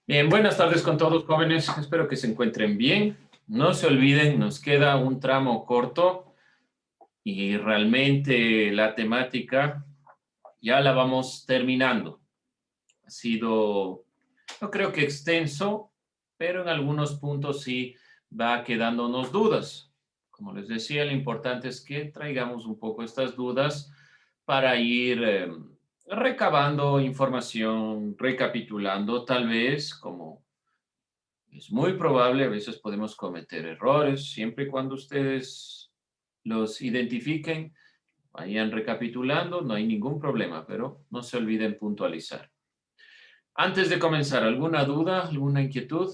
Bien, buenas tardes con todos, jóvenes. Espero que se encuentren bien. No se olviden, nos queda un tramo corto y realmente la temática ya la vamos terminando. Ha sido, no creo que extenso, pero en algunos puntos sí va quedándonos dudas. Como les decía, lo importante es que traigamos un poco estas dudas para ir recabando información, recapitulando, tal vez como es muy probable, a veces podemos cometer errores, siempre y cuando ustedes los identifiquen, vayan recapitulando, no hay ningún problema, pero no se olviden puntualizar. Antes de comenzar, ¿alguna duda, alguna inquietud?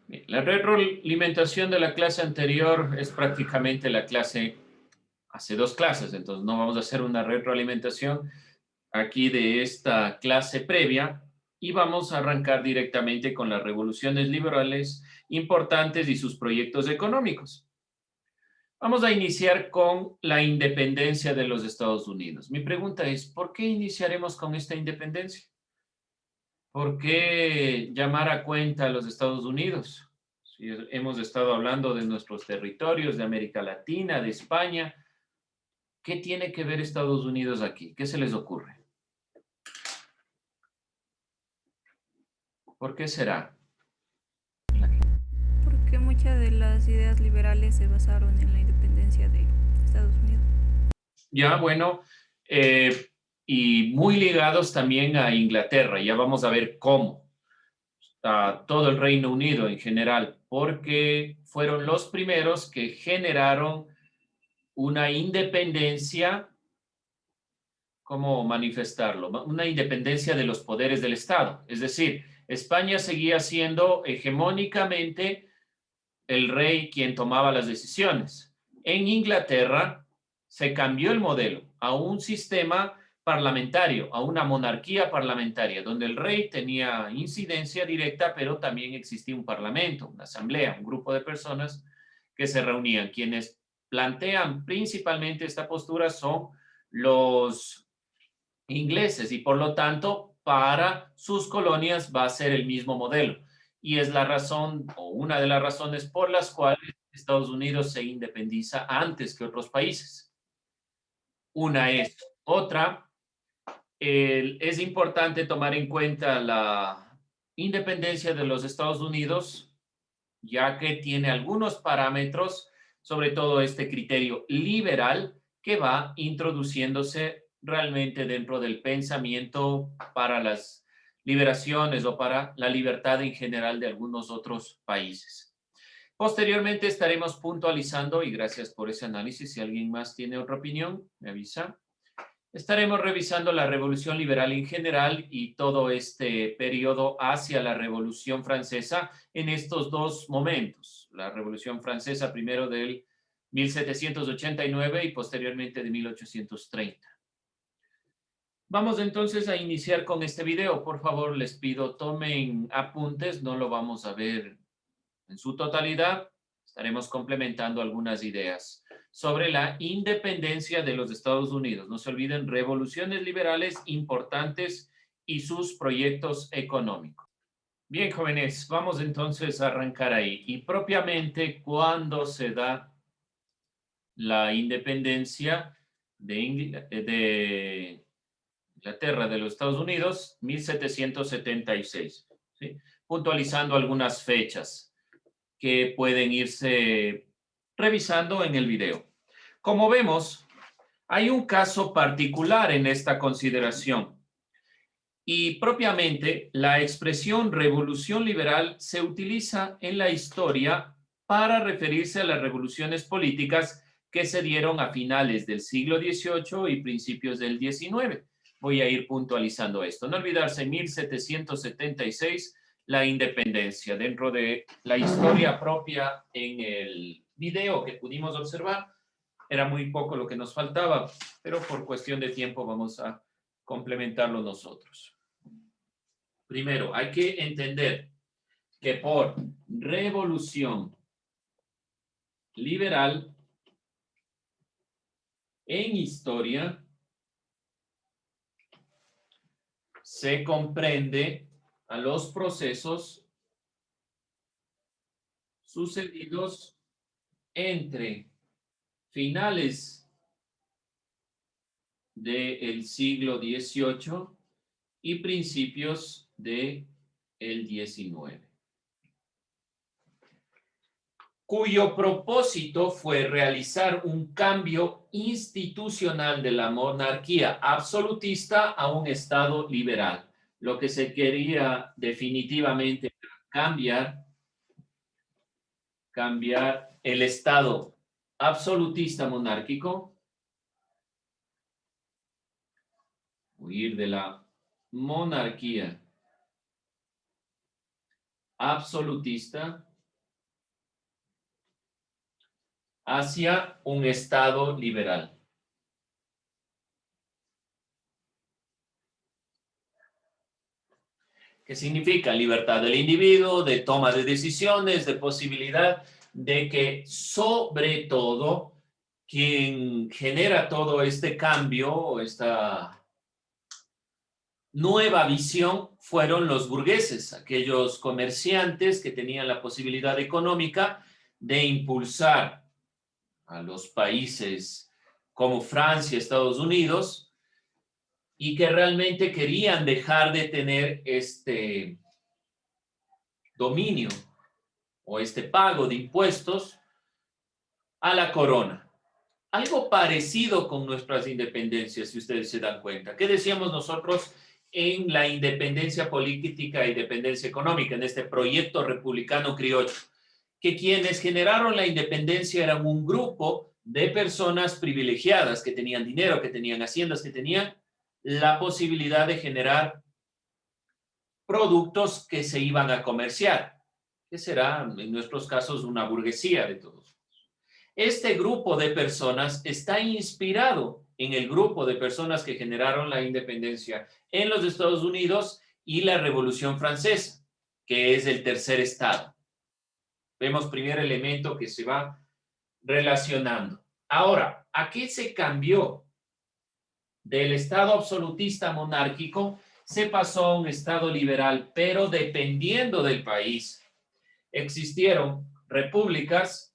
Bien, la retroalimentación de la clase anterior es prácticamente la clase, hace dos clases, entonces no vamos a hacer una retroalimentación aquí de esta clase previa y vamos a arrancar directamente con las revoluciones liberales importantes y sus proyectos económicos. Vamos a iniciar con la independencia de los Estados Unidos. Mi pregunta es, ¿por qué iniciaremos con esta independencia? ¿Por qué llamar a cuenta a los Estados Unidos? Si hemos estado hablando de nuestros territorios, de América Latina, de España, ¿qué tiene que ver Estados Unidos aquí? ¿Qué se les ocurre? ¿Por qué será? Porque muchas de las ideas liberales se basaron en la independencia de Estados Unidos. Ya, bueno, eh, y muy ligados también a Inglaterra. Ya vamos a ver cómo. A todo el Reino Unido en general, porque fueron los primeros que generaron una independencia, ¿cómo manifestarlo? Una independencia de los poderes del Estado. Es decir, España seguía siendo hegemónicamente el rey quien tomaba las decisiones. En Inglaterra se cambió el modelo a un sistema parlamentario, a una monarquía parlamentaria, donde el rey tenía incidencia directa, pero también existía un parlamento, una asamblea, un grupo de personas que se reunían. Quienes plantean principalmente esta postura son los ingleses y por lo tanto para sus colonias va a ser el mismo modelo. Y es la razón o una de las razones por las cuales Estados Unidos se independiza antes que otros países. Una es otra. Es importante tomar en cuenta la independencia de los Estados Unidos, ya que tiene algunos parámetros, sobre todo este criterio liberal que va introduciéndose realmente dentro del pensamiento para las liberaciones o para la libertad en general de algunos otros países. Posteriormente estaremos puntualizando, y gracias por ese análisis, si alguien más tiene otra opinión, me avisa. Estaremos revisando la Revolución Liberal en general y todo este periodo hacia la Revolución Francesa en estos dos momentos. La Revolución Francesa primero del 1789 y posteriormente de 1830. Vamos entonces a iniciar con este video. Por favor, les pido tomen apuntes, no lo vamos a ver en su totalidad. Estaremos complementando algunas ideas sobre la independencia de los Estados Unidos. No se olviden, revoluciones liberales importantes y sus proyectos económicos. Bien, jóvenes, vamos entonces a arrancar ahí. Y propiamente, ¿cuándo se da la independencia de Inglaterra, de los Estados Unidos? 1776. ¿Sí? Puntualizando algunas fechas que pueden irse revisando en el video. Como vemos, hay un caso particular en esta consideración y propiamente la expresión revolución liberal se utiliza en la historia para referirse a las revoluciones políticas que se dieron a finales del siglo XVIII y principios del XIX. Voy a ir puntualizando esto. No olvidarse, 1776, la independencia. Dentro de la historia propia en el video que pudimos observar, era muy poco lo que nos faltaba, pero por cuestión de tiempo vamos a complementarlo nosotros. Primero, hay que entender que por revolución liberal en historia se comprende a los procesos sucedidos entre finales del siglo XVIII y principios del XIX, cuyo propósito fue realizar un cambio institucional de la monarquía absolutista a un Estado liberal. Lo que se quería definitivamente cambiar el Estado absolutista monárquico, huir de la monarquía absolutista hacia un Estado liberal. ¿Qué significa? Libertad del individuo, de toma de decisiones, de posibilidad de que sobre todo quien genera todo este cambio, esta nueva visión, fueron los burgueses, aquellos comerciantes que tenían la posibilidad económica de impulsar a los países como Francia, Estados Unidos, y que realmente querían dejar de tener este dominio o este pago de impuestos a la corona. Algo parecido con nuestras independencias, si ustedes se dan cuenta. ¿Qué decíamos nosotros en la independencia política e independencia económica, en este proyecto republicano criollo? Que quienes generaron la independencia eran un grupo de personas privilegiadas que tenían dinero, que tenían haciendas, que tenían la posibilidad de generar productos que se iban a comerciar, que será en nuestros casos una burguesía de todos. Este grupo de personas está inspirado en el grupo de personas que generaron la independencia en los Estados Unidos y la Revolución Francesa, que es el tercer estado. Vemos primer elemento que se va relacionando. Ahora, ¿a qué se cambió? Del Estado absolutista monárquico se pasó a un Estado liberal, pero dependiendo del país. Existieron repúblicas.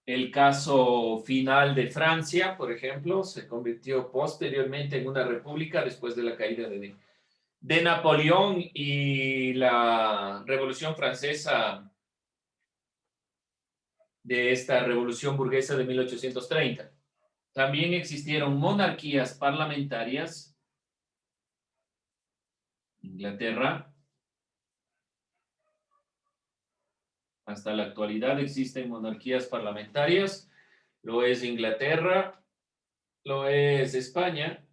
El caso final de Francia, por ejemplo, se convirtió posteriormente en una república después de la caída de Napoleón y la Revolución Francesa, de esta revolución burguesa de 1830. También existieron monarquías parlamentarias. Inglaterra. Hasta la actualidad existen monarquías parlamentarias. Lo es Inglaterra, lo es España,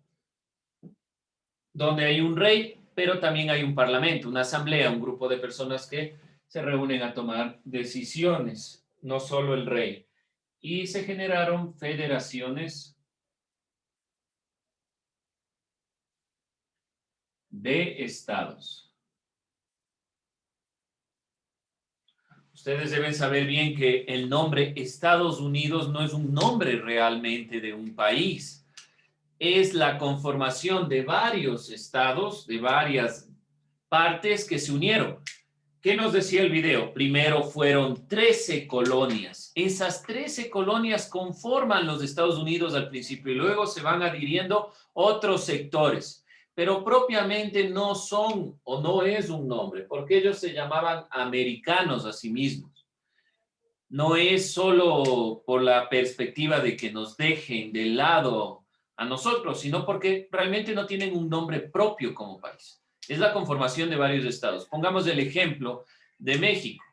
donde hay un rey, pero también hay un parlamento, una asamblea, un grupo de personas que se reúnen a tomar decisiones, no solo el rey. Y se generaron federaciones de estados. Ustedes deben saber bien que el nombre Estados Unidos no es un nombre realmente de un país. Es la conformación de varios estados, de varias partes que se unieron. ¿Qué nos decía el video? Primero fueron 13 colonias. Esas 13 colonias conforman los Estados Unidos al principio y luego se van adhiriendo otros sectores. Pero propiamente no son o no es un nombre, porque ellos se llamaban americanos a sí mismos. No es solo por la perspectiva de que nos dejen de lado a nosotros, sino porque realmente no tienen un nombre propio como país. Es la conformación de varios estados. Pongamos el ejemplo de México.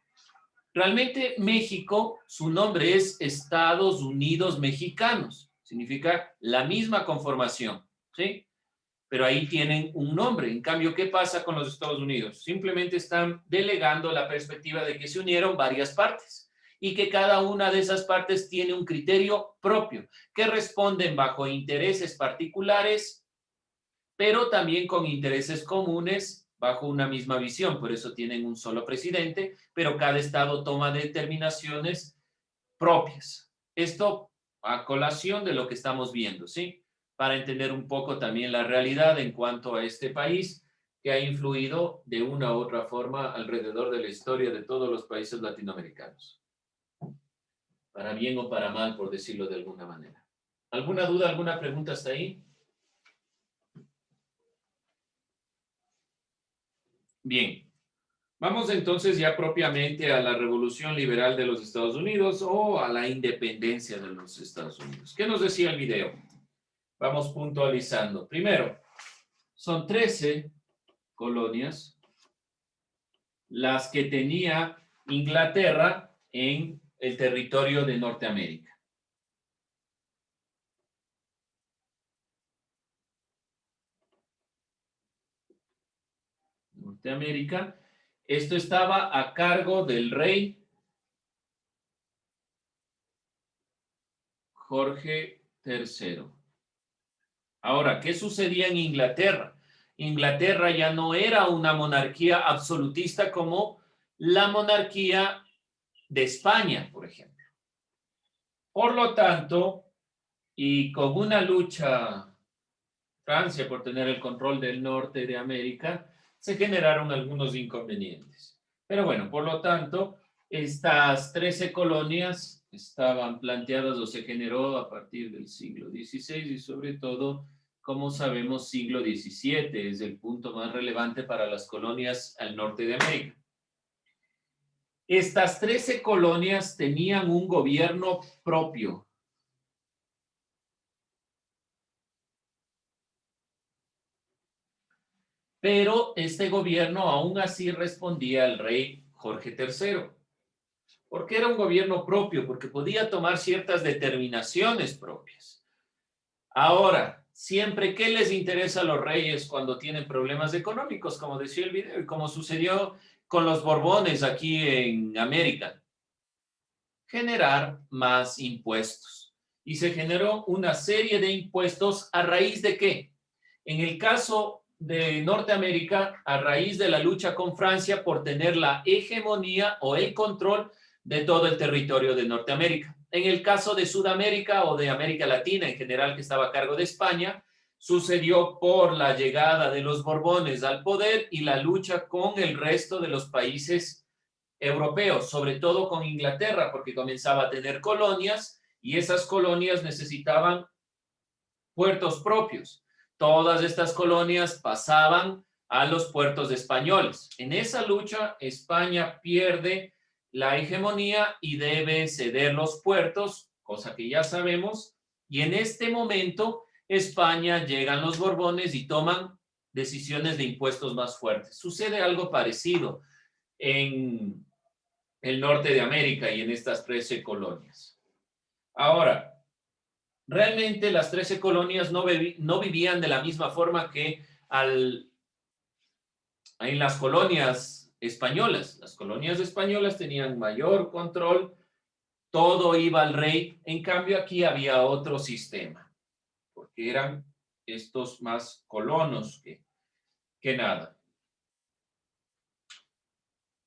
Realmente México, su nombre es Estados Unidos Mexicanos. Significa la misma conformación, ¿sí? Pero ahí tienen un nombre. En cambio, ¿qué pasa con los Estados Unidos? Simplemente están delegando la perspectiva de que se unieron varias partes y que cada una de esas partes tiene un criterio propio, que responden bajo intereses particulares, pero también con intereses comunes bajo una misma visión. Por eso tienen un solo presidente, pero cada estado toma determinaciones propias. Esto a colación de lo que estamos viendo, ¿sí? para entender un poco también la realidad en cuanto a este país que ha influido de una u otra forma alrededor de la historia de todos los países latinoamericanos. Para bien o para mal, por decirlo de alguna manera. ¿Alguna duda, alguna pregunta hasta ahí? Bien. Vamos entonces ya propiamente a la Revolución Liberal de los Estados Unidos o a la independencia de los Estados Unidos. ¿Qué nos decía el video? Vamos puntualizando. Primero, son 13 colonias las que tenía Inglaterra en el territorio de Norteamérica. Norteamérica. Esto estaba a cargo del rey Jorge III. Ahora, ¿qué sucedía en Inglaterra? Inglaterra ya no era una monarquía absolutista como la monarquía de España, por ejemplo. Por lo tanto, y con una lucha Francia por tener el control del norte de América, se generaron algunos inconvenientes. Pero bueno, por lo tanto, estas 13 colonias estaban planteadas o se generó a partir del siglo XVI y sobre todo, como sabemos, siglo XVII es el punto más relevante para las colonias al norte de América. Estas 13 colonias tenían un gobierno propio. Pero este gobierno aún así respondía al rey Jorge III. ¿Por qué era un gobierno propio? Porque podía tomar ciertas determinaciones propias. Ahora, siempre, ¿qué les interesa a los reyes cuando tienen problemas económicos? Como decía el video y como sucedió con los Borbones aquí en América. Generar más impuestos. Y se generó una serie de impuestos ¿a raíz de qué? En el caso de Norteamérica, a raíz de la lucha con Francia por tener la hegemonía o el control de todo el territorio de Norteamérica. En el caso de Sudamérica o de América Latina en general, que estaba a cargo de España, sucedió por la llegada de los Borbones al poder y la lucha con el resto de los países europeos, sobre todo con Inglaterra, porque comenzaba a tener colonias y esas colonias necesitaban puertos propios. Todas estas colonias pasaban a los puertos españoles. En esa lucha, España pierde la hegemonía y debe ceder los puertos, cosa que ya sabemos, y en este momento España llegan los Borbones y toman decisiones de impuestos más fuertes. Sucede algo parecido en el norte de América y en estas 13 colonias. Ahora, realmente las 13 colonias no vivían de la misma forma que en las colonias españolas. Las colonias españolas tenían mayor control, todo iba al rey. En cambio, aquí había otro sistema, porque eran estos más colonos que nada.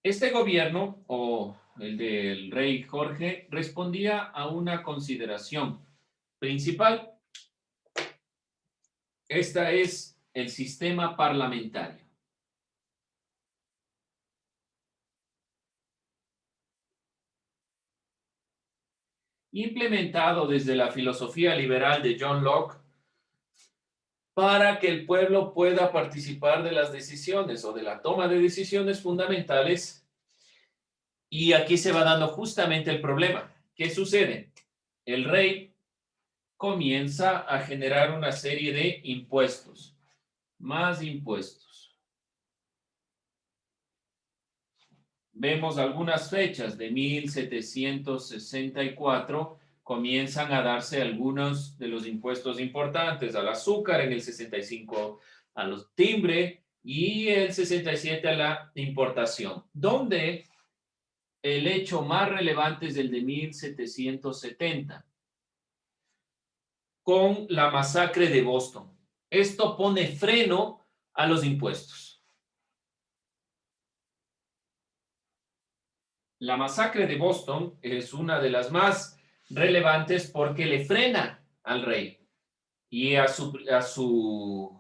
Este gobierno, o el del rey Jorge, respondía a una consideración principal. Esta es el sistema parlamentario. Implementado desde la filosofía liberal de John Locke para que el pueblo pueda participar de las decisiones o de la toma de decisiones fundamentales. Y aquí se va dando justamente el problema. ¿Qué sucede? El rey comienza a generar una serie de impuestos, más impuestos. Vemos algunas fechas de 1764, comienzan a darse algunos de los impuestos importantes, al azúcar en el 65, a los timbre y el 67 a la importación, donde el hecho más relevante es el de 1770, con la masacre de Boston. Esto pone freno a los impuestos. La masacre de Boston es una de las más relevantes porque le frena al rey y a su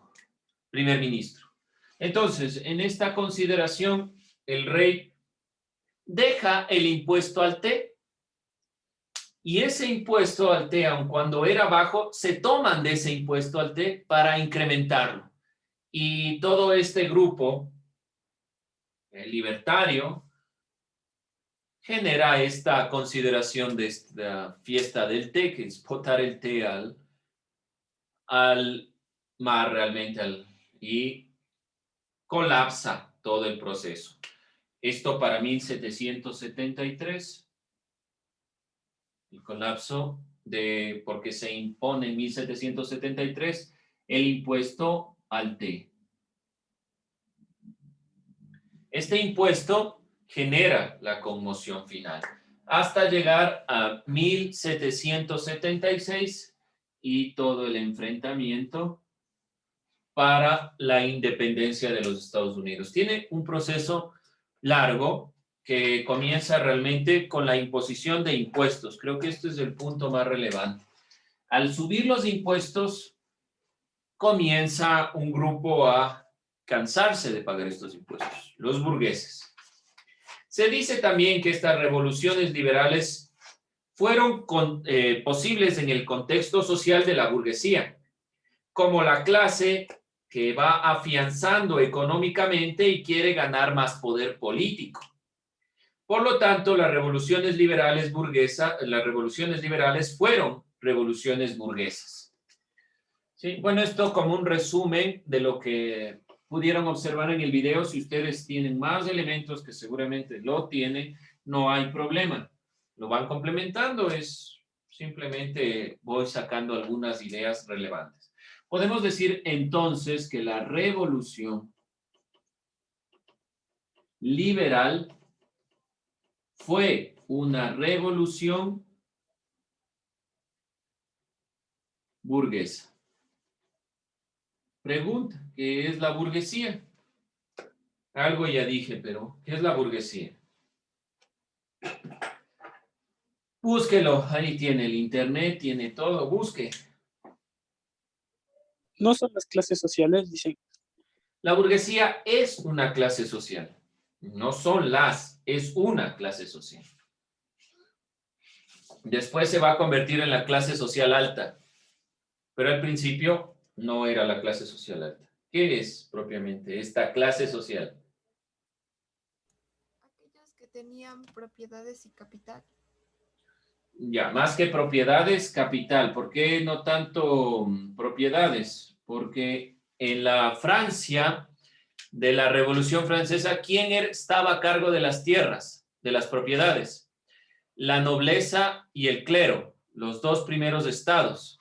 primer ministro. Entonces, en esta consideración, el rey deja el impuesto al té, y ese impuesto al té, aun cuando era bajo, se toman de ese impuesto al té para incrementarlo. Y todo este grupo libertario genera esta consideración de esta fiesta del té, que es botar el té al mar realmente, y colapsa todo el proceso. Esto para 1773, el colapso porque se impone en 1773 el impuesto al té. Este impuesto genera la conmoción final hasta llegar a 1776 y todo el enfrentamiento para la independencia de los Estados Unidos. Tiene un proceso largo que comienza realmente con la imposición de impuestos. Creo que este es el punto más relevante. Al subir los impuestos, comienza un grupo a cansarse de pagar estos impuestos, los burgueses. Se dice también que estas revoluciones liberales fueron posibles en el contexto social de la burguesía, como la clase que va afianzando económicamente y quiere ganar más poder político. Por lo tanto, las revoluciones liberales fueron revoluciones burguesas. ¿Sí? Bueno, esto como un resumen de lo que pudieron observar en el video. Si ustedes tienen más elementos, que seguramente lo tienen, no hay problema. Lo van complementando, simplemente voy sacando algunas ideas relevantes. Podemos decir entonces que la revolución liberal fue una revolución burguesa. Pregunta, ¿qué es la burguesía? Algo ya dije, pero ¿qué es la burguesía? Búsquelo, ahí tiene el internet, tiene todo, busque. No son las clases sociales, dicen. La burguesía es una clase social. No son es una clase social. Después se va a convertir en la clase social alta, pero al principio no era la clase social alta. ¿Qué es propiamente esta clase social? Aquellos que tenían propiedades y capital. Ya, más que propiedades, capital. ¿Por qué no tanto propiedades? Porque en la Francia de la Revolución Francesa, ¿quién estaba a cargo de las tierras, de las propiedades? La nobleza y el clero, los dos primeros estados.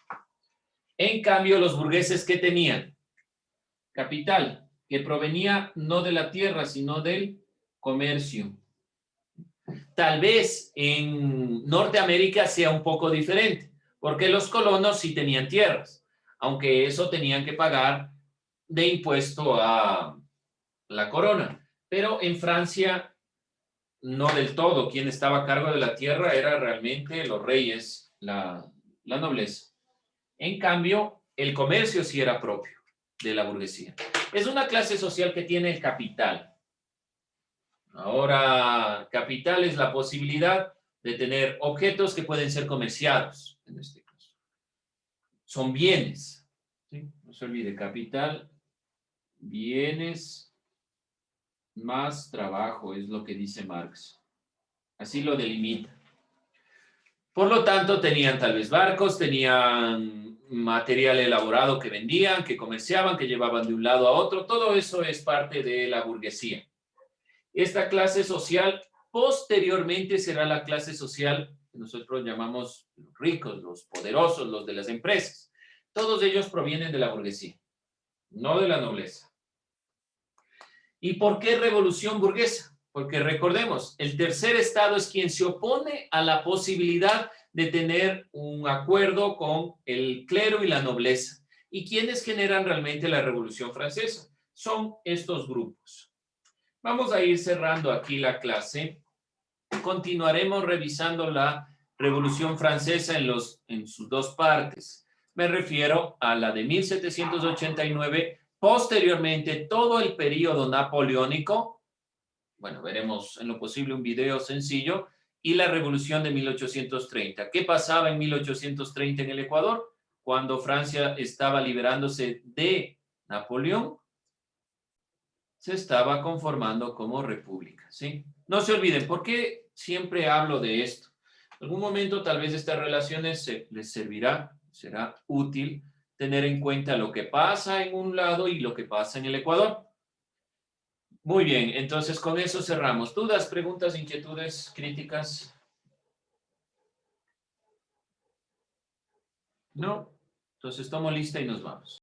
En cambio, los burgueses, ¿qué tenían? Capital, que provenía no de la tierra, sino del comercio. Tal vez en Norteamérica sea un poco diferente, porque los colonos sí tenían tierras, aunque eso tenían que pagar de impuesto a la corona. Pero en Francia, no del todo. Quien estaba a cargo de la tierra era realmente los reyes, la nobleza. En cambio, el comercio sí era propio de la burguesía. Es una clase social que tiene el capital. Ahora, capital es la posibilidad de tener objetos que pueden ser comerciados, en este caso. Son bienes. ¿Sí? No se olvide, capital, bienes más trabajo, es lo que dice Marx. Así lo delimita. Por lo tanto, tenían tal vez barcos, tenían material elaborado que vendían, que comerciaban, que llevaban de un lado a otro. Todo eso es parte de la burguesía. Esta clase social posteriormente será la clase social que nosotros llamamos los ricos, los poderosos, los de las empresas. Todos ellos provienen de la burguesía, no de la nobleza. ¿Y por qué revolución burguesa? Porque recordemos, el tercer estado es quien se opone a la posibilidad de tener un acuerdo con el clero y la nobleza. ¿Y quiénes generan realmente la Revolución Francesa? Son estos grupos. Vamos a ir cerrando aquí la clase. Continuaremos revisando la Revolución Francesa en sus dos partes. Me refiero a la de 1789, posteriormente todo el periodo napoleónico, bueno, veremos en lo posible un video sencillo, y la revolución de 1830. ¿Qué pasaba en 1830 en el Ecuador? Cuando Francia estaba liberándose de Napoleón, se estaba conformando como república, ¿sí? No se olviden, ¿por qué siempre hablo de esto? En algún momento tal vez estas relaciones les servirá, será útil tener en cuenta lo que pasa en un lado y lo que pasa en el Ecuador. Muy bien, entonces con eso cerramos. ¿Dudas, preguntas, inquietudes, críticas? ¿No? Entonces tomo lista y nos vamos.